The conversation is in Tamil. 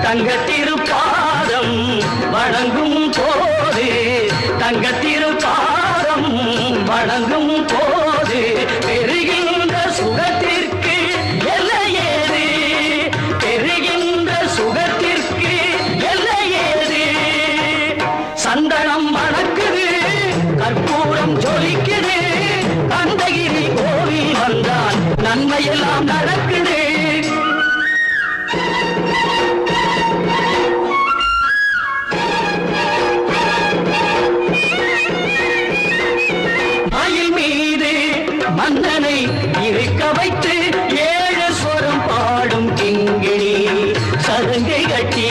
தங்கத்திருப்பாதம் வணங்கும் போது தங்கத்திருப்பாதம் வணங்கும் போது பெறுகின்ற சுகத்திற்கு எல்லையேது பெறுகின்ற சுகத்திற்கு எல்லையேது சந்தனம் மணக்குது கற்பூரம் ஜொலிக்குது கந்தகிரி கோவில் வந்தால் நன்மையெல்லாம் நடக்குது மயில் மீது மன்னனை இருக்க வைத்து ஏழு ஸ்வரம் பாடும் கிங்கிணி சருங்கை கட்டி